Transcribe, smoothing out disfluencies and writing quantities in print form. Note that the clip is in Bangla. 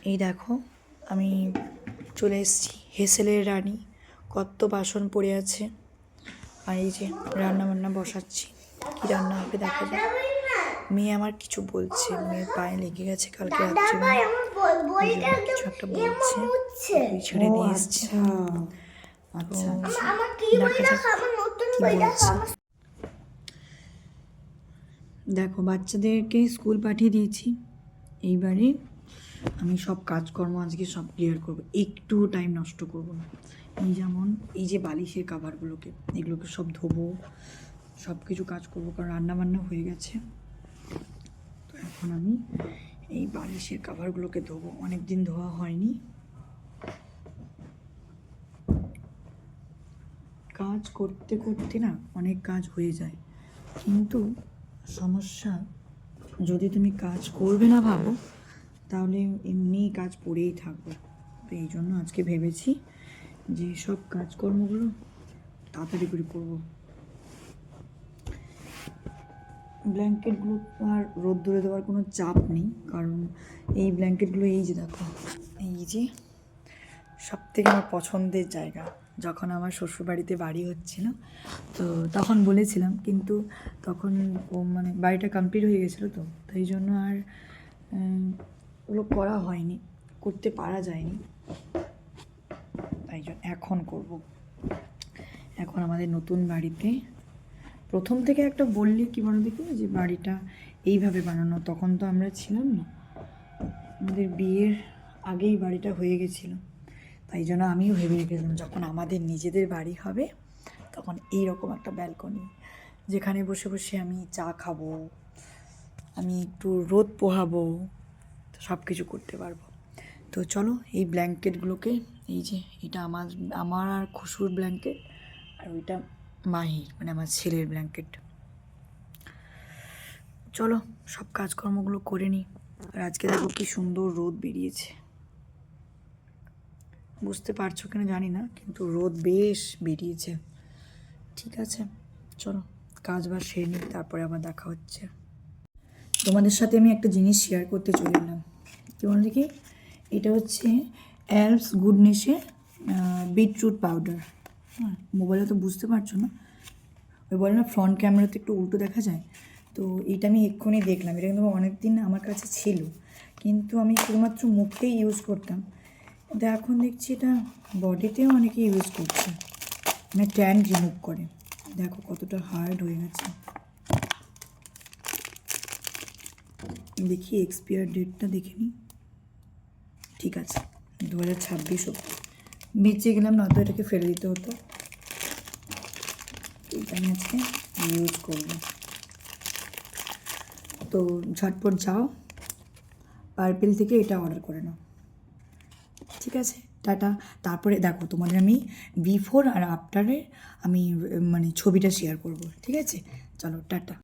এই দেখো আমি চলে এসেছি হেসেলের রানী, কত বাসন পড়ে আছে। আর এই যে রান্না বান্না বসাচ্ছি, কি রান্না হবে দেখা যাক। মেয়ে আমার কিছু বলছে, মেয়ের পায়ে লেগে গেছে কালকে রাত্রে, কিছু একটা বলছে, তুই ছেড়ে দিয়ে এসছে। আচ্ছা দেখা যাক কি বলছে। দেখো বাচ্চাদেরকে স্কুল পাঠিয়ে দিয়েছি, এইবারে আমি সব কাজকর্ম আজকে সব ক্লিয়ার করবো, একটু টাইম নষ্ট করবো না। এই যেমন এই যে বালিশের কাভারগুলোকে, এগুলোকে সব ধোবো, সব কিছু কাজ করবো, কারণ রান্নাবান্না হয়ে গেছে। তো এখন আমি এই বালিশের কাভারগুলোকে ধোবো, অনেক দিন ধোয়া হয়নি। কাজ করতে করতে না অনেক কাজ হয়ে যায়, কিন্তু সমস্যা যদি তুমি কাজ করবে না ভাবো, তাহলে এমনি কাজ পড়েই থাকবে। তো এই জন্য আজকে ভেবেছি যে সব কাজকর্মগুলো তাড়াতাড়ি করে করবো। ব্ল্যাঙ্কেটগুলো আর রোদ্দুরে দেওয়ার কোনো চাপ নেই, কারণ এই ব্ল্যাঙ্কেটগুলো এই যে দেখো, এই যে সবথেকে আমার পছন্দের জায়গা। যখন আমার শ্বশুরবাড়িতে বাড়ি হচ্ছিল তো তখন বলেছিলাম, কিন্তু তখন মানে বাড়িটা কমপ্লিট হয়ে গেছিলো, তো তাই জন্য আর ওগুলো করা হয়নি, করতে পারা যায়নি। তাই জন্য এখন করব। এখন আমাদের নতুন বাড়িতে প্রথম থেকে একটা বললি কি বলো দেখি, যে বাড়িটা এইভাবে বানানো, তখন তো আমরা ছিলাম না, আমাদের বিয়ের আগেই বাড়িটা হয়ে গেছিলো। তাই জন্য আমিও ভেবে রেখেছিলাম যখন আমাদের নিজেদের বাড়ি হবে তখন এইরকম একটা ব্যালকনি, যেখানে বসে বসে আমি চা খাবো, আমি একটু রোদ পোহাবো, সব কিছু করতে পারবো। তো চলো এই ব্ল্যাঙ্কেটগুলোকে, এই যে এটা আমার আর খুশুর ব্ল্যাঙ্কেট, আর ওইটা মাহির মানে আমার ছেলের ব্ল্যাঙ্কেট। চলো সব কাজকর্মগুলো করে নিই। আর আজকে দেখো কি সুন্দর রোদ বেরিয়েছে, বুঝতে পারছো কিনা জানি না, কিন্তু রোদ বেশ বেরিয়েছে। ঠিক আছে চলো কাজ বাজ সেরে নিই, তারপরে আবার দেখা হচ্ছে। তোমাদের সাথে আমি একটা জিনিস শেয়ার করতে চলে এলাম, কি বলো দেখি, এটা হচ্ছে অ্যালস গুডনেসের বিটরুট পাউডার। হ্যাঁ, মোবাইলে তো বুঝতে পারছো না, ওই বলে না ফ্রন্ট ক্যামেরাতে একটু উল্টো দেখা যায়, তো এটা আমি এক্ষুনি দেখলাম। এটা কিন্তু অনেক দিন আমার কাছে ছিল, কিন্তু আমি শুধুমাত্র মুখেই ইউজ করতাম, কিন্তু এখন দেখছি এটা বডিতেও অনেকে ইউজ করছে, মানে ট্যান রিমুভ করে। দেখো কতটা হার্ড হয়ে গেছে, দেখি এক্সপায়ার ডেটটা দেখে নিই। ঠিক আছে 2026 অব্দি, বেঁচে গেলাম, নয়তো এটাকে ফেলে দিতে হতো। এটা আমি আজকে ইউজ করবো। তো ঝটপট যাও পার্পেল থেকে এটা অর্ডার করে নাও, ঠিক আছে টাটা। তারপরে দেখো তোমাদের আমি বিফোর আর আফটারে আমি মানে ছবিটা শেয়ার করব, ঠিক আছে চলো টাটা।